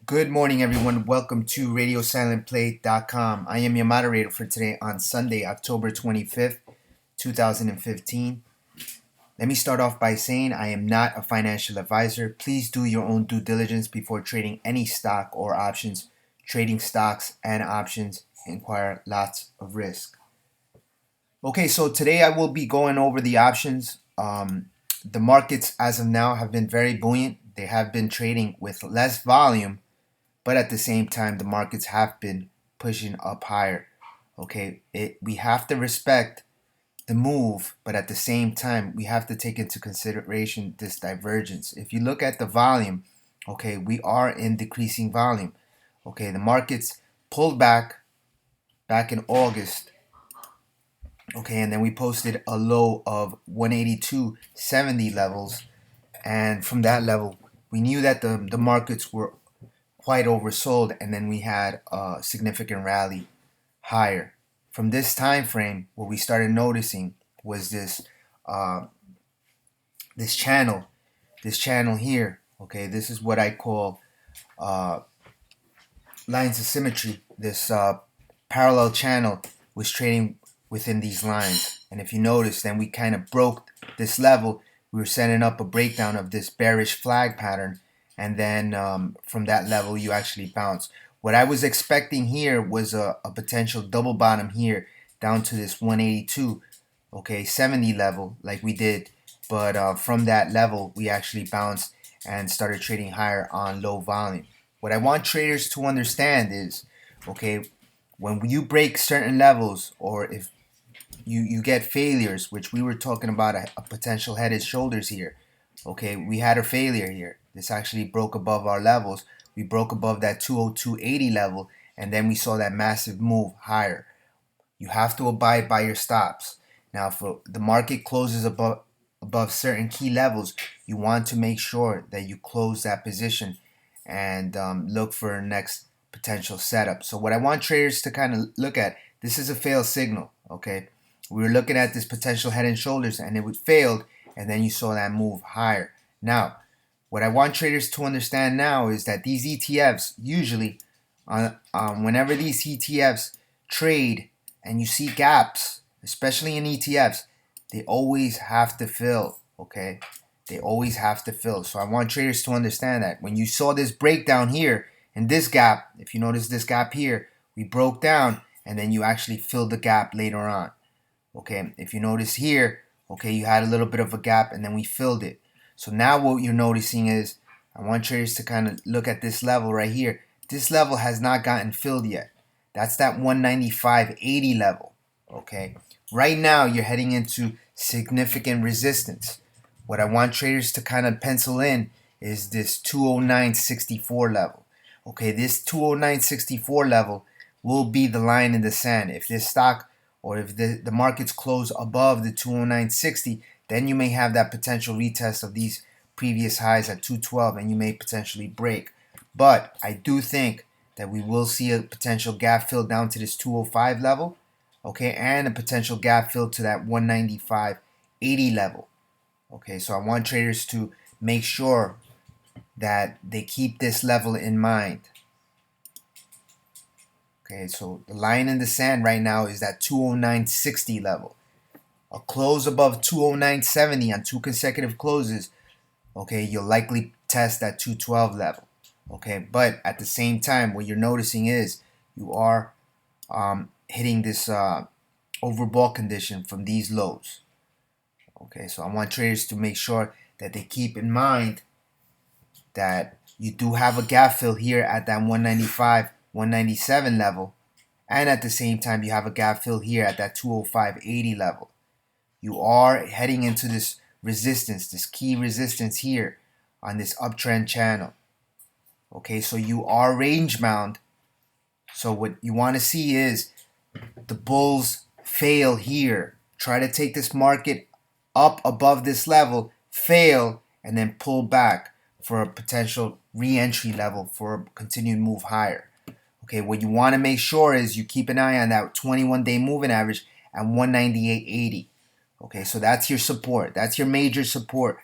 Good morning, everyone. Welcome to RadioSilentPlay.com. I am your moderator for today on Sunday, October 25th, 2015. Let me start off by saying I am not a financial advisor. Please do your own due diligence before trading any stock or options. Trading stocks and options require lots of risk. Okay, so today I will be going over the options. The markets as of now have been very buoyant. They have been trading with less volume, but at the same time the markets have been pushing up higher. Okay, we have to respect the move, but at the same time we have to take into consideration this divergence. If you look at the volume, okay, we are in decreasing volume. Okay, the markets pulled back in August. Okay, and then we posted a low of 182.70 levels, and from that level we knew that the markets were quite oversold, and then we had a significant rally higher. From this time frame, what we started noticing was this channel here. Okay, this is what I call lines of symmetry. This parallel channel was trading within these lines, and if you notice, then we kind of broke this level. We were setting up a breakdown of this bearish flag pattern, and then from that level you actually bounce. What I was expecting here was a potential double bottom here down to this 182, okay, 70 level like we did, but from that level we actually bounced and started trading higher on low volume. What I want traders to understand is, okay, when you break certain levels, or if you get failures, which we were talking about a potential head and shoulders here. Okay, we had a failure here. This actually broke above our levels. We broke above that 202.80 level, and then we saw that massive move higher. You have to abide by your stops. Now, if the market closes above certain key levels, you want to make sure that you close that position and look for a next potential setup. So what I want traders to kind of look at, this is a fail signal, okay? We were looking at this potential head and shoulders, and it failed, and then you saw that move higher. Now, what I want traders to understand now is that these ETFs, usually, whenever these ETFs trade and you see gaps, especially in ETFs, they always have to fill, okay? They always have to fill. So I want traders to understand that. When you saw this breakdown here and this gap, if you notice this gap here, we broke down, and then you actually filled the gap later on. Okay, if you notice here, okay, you had a little bit of a gap and then we filled it. So now what you're noticing is, I want traders to kind of look at this level right here. This level has not gotten filled yet. That's that 195.80 level. Okay, right now you're heading into significant resistance. What I want traders to kind of pencil in is this 209.64 level. Okay, this 209.64 level will be the line in the sand. If this stock, or if the markets close above the 209.60, then you may have that potential retest of these previous highs at 212, and you may potentially break. But I do think that we will see a potential gap fill down to this 205 level, okay, and a potential gap fill to that 195.80 level. Okay, so I want traders to make sure that they keep this level in mind. Okay, so the line in the sand right now is that 209.60 level. A close above 209.70 on two consecutive closes, okay, you'll likely test that 212 level. Okay, but at the same time, what you're noticing is you are hitting this overbought condition from these lows. Okay, so I want traders to make sure that they keep in mind that you do have a gap fill here at that 195, 197 level, and at the same time you have a gap fill here at that 205.80 level. You are heading into this resistance, this key resistance here on this uptrend channel. Okay, so you are range bound. So what you want to see is the bulls fail here, try to take this market up above this level, fail, and then pull back for a potential re-entry level for a continued move higher. Okay, what you want to make sure is you keep an eye on that 21-day moving average at 198.80. Okay, so that's your support. That's your major support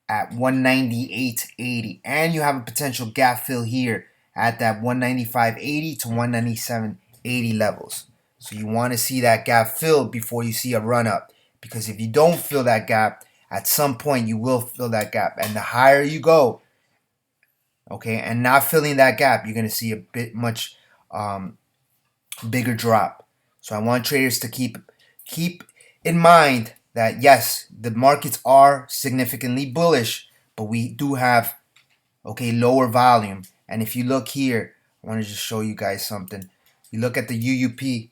at 198.80. And you have a potential gap fill here at that 195.80 to 197.80 levels. So you want to see that gap filled before you see a run up, because if you don't fill that gap, at some point you will fill that gap, and the higher you go, okay, and not filling that gap, you're going to see a bit much bigger drop. So I want traders to keep in mind that yes, the markets are significantly bullish, but we do have, okay, lower volume. And if you look here, I want to just show you guys something. You look at the UUP.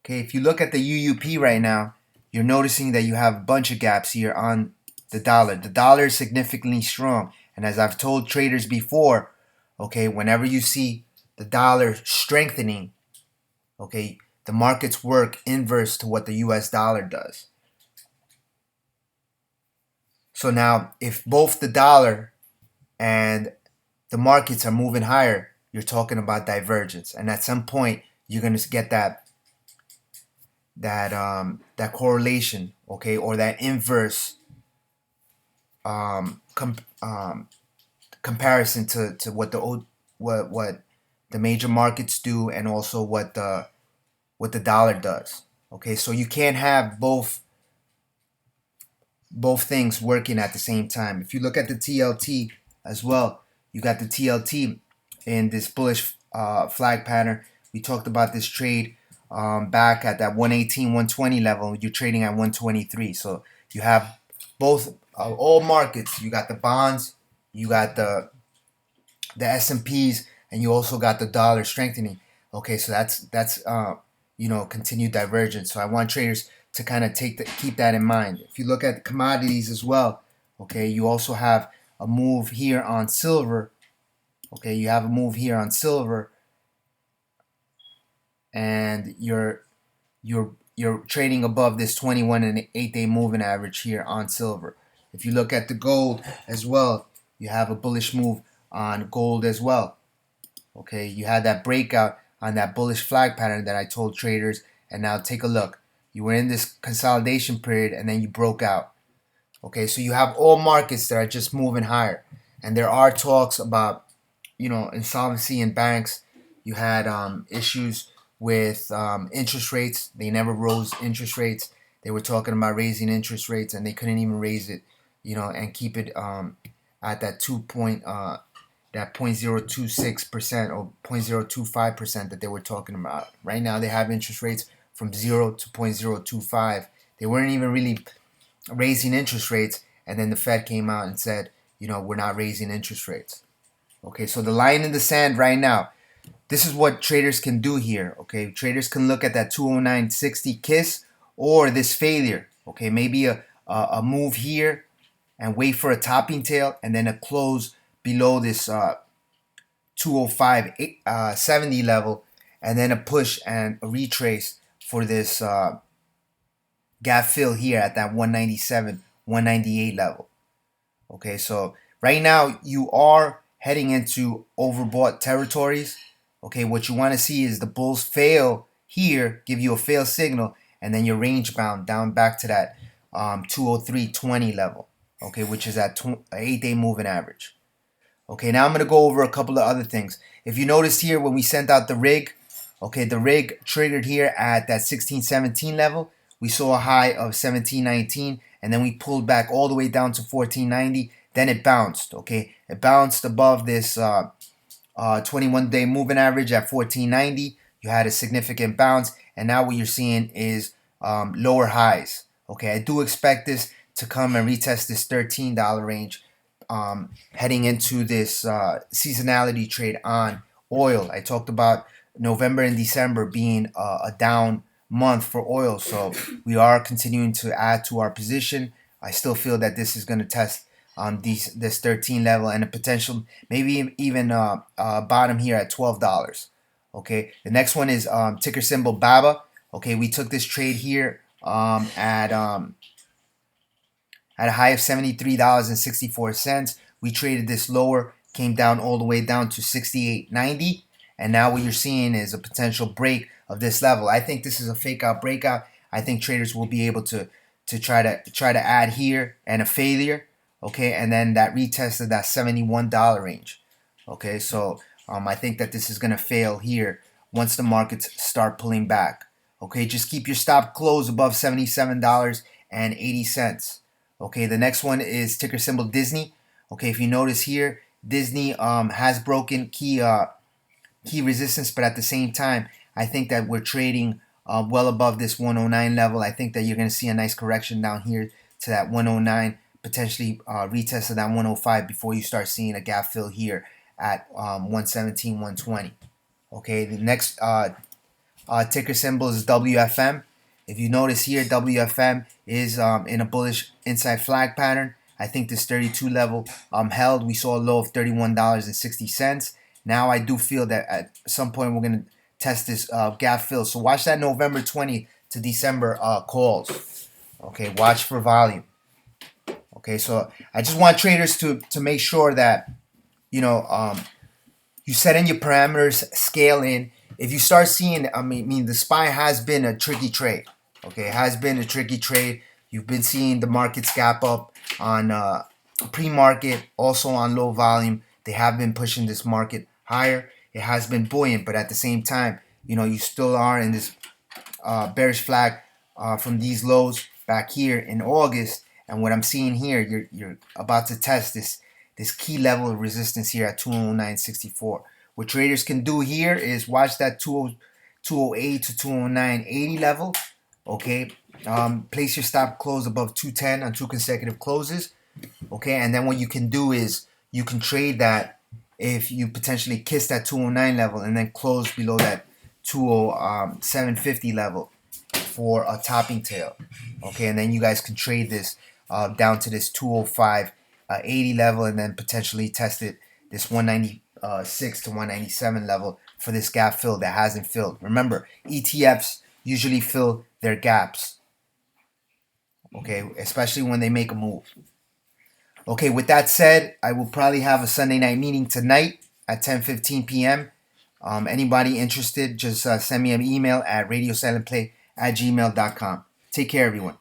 Okay, if you look at the UUP right now, you're noticing that you have a bunch of gaps here on the dollar. The dollar is significantly strong. And as I've told traders before, okay, whenever you see the dollar strengthening, okay, the markets work inverse to what the US dollar does. So now, if both the dollar and the markets are moving higher, you're talking about divergence. And at some point, you're going to get that correlation, okay, or that inverse comparison to what the major markets do, and also what the dollar does. Okay, so you can't have both things working at the same time. If you look at the TLT as well, you got the TLT in this bullish flag pattern. We talked about this trade back at that 118, 120 level. You're trading at 123. So you have both all markets. You got the bonds, you got the S&Ps, and you also got the dollar strengthening. Okay, so that's continued divergence. So I want traders to kind of keep that in mind. If you look at commodities as well, okay, you also have a move here on silver. Okay, you have a move here on silver, and you're trading above this 21 and 8-day moving average here on silver. If you look at the gold as well, you have a bullish move on gold as well. Okay, you had that breakout on that bullish flag pattern that I told traders, and now take a look. You were in this consolidation period and then you broke out. Okay, so you have all markets that are just moving higher, and there are talks about insolvency in banks. You had issues with interest rates. They never rose interest rates. They were talking about raising interest rates, and they couldn't even raise it, and keep it at that 0.026% or 0.025% that they were talking about. Right now, they have interest rates from 0 to 0.025. They weren't even really raising interest rates, and then the Fed came out and said, we're not raising interest rates. Okay, so the line in the sand right now, this is what traders can do here. Okay, traders can look at that 209.60 kiss or this failure. Okay, maybe a move here and wait for a topping tail, and then a close below this 205.70 level, and then a push and a retrace for this gap fill here at that 197, 198 level. Okay, so right now you are heading into overbought territories. Okay, what you want to see is the bulls fail here, give you a fail signal, and then you're range bound down back to that 203.20 level. Okay, which is that 8-day moving average. Okay, now I'm going to go over a couple of other things. If you notice here, when we sent out the rig, okay, the rig triggered here at that 1617 level. We saw a high of 1719, and then we pulled back all the way down to 1490. Then it bounced, okay? It bounced above this 21-day moving average at 1490. You had a significant bounce, and now what you're seeing is lower highs. Okay, I do expect this to come and retest this $13 range heading into this seasonality trade on oil. I talked about November and December being a down month for oil, so we are continuing to add to our position. I still feel that this is going to test this 13 level and a potential maybe even bottom here at $12. Okay, the next one is ticker symbol BABA. Okay, we took this trade here at a high of $73.64. We traded this lower, came down all the way down to $68.90, and now what you're seeing is a potential break of this level. I think this is a fake out breakout. I think traders will be able to try to add here and a failure. okay, and then that retested that $71 range. Okay, so I think that this is gonna fail here once the markets start pulling back. Okay, just keep your stop close above $77.80. Okay, the next one is ticker symbol Disney. Okay, if you notice here, Disney has broken key resistance, but at the same time, I think that we're trading well above this 109 level. I think that you're going to see a nice correction down here to that 109, potentially retest of that 105 before you start seeing a gap fill here at 117, 120. Okay, the next ticker symbol is WFM. If you notice here, WFM is in a bullish inside flag pattern. I think this 32 level held. We saw a low of $31.60. Now I do feel that at some point we're going to test this gap fill. So watch that November 20th to December calls. Okay, watch for volume. Okay, so I just want traders to make sure that, you know, you set in your parameters, scale in. If you start seeing, I mean, the SPY has been a tricky trade. Okay, it has been a tricky trade. You've been seeing the markets gap up on pre-market, also on low volume. They have been pushing this market higher. It has been buoyant, but at the same time, you know, you still are in this bearish flag from these lows back here in August. And what I'm seeing here, you're about to test this key level of resistance here at 209.64. What traders can do here is watch that 208 to 209.80 level. Okay, place your stop close above 210 on 2 consecutive closes. Okay, and then what you can do is you can trade that if you potentially kiss that 209 level and then close below that 207.50 level for a topping tail. Okay, and then you guys can trade this down to this 205.80 level and then potentially test it this 196 to 197 level for this gap fill that hasn't filled. Remember, ETFs usually fill their gaps. Okay, especially when they make a move. Okay, with that said, I will probably have a Sunday night meeting tonight at 10:15 p.m. Anybody interested, just send me an email at radiosilentplay@gmail.com. Take care, everyone.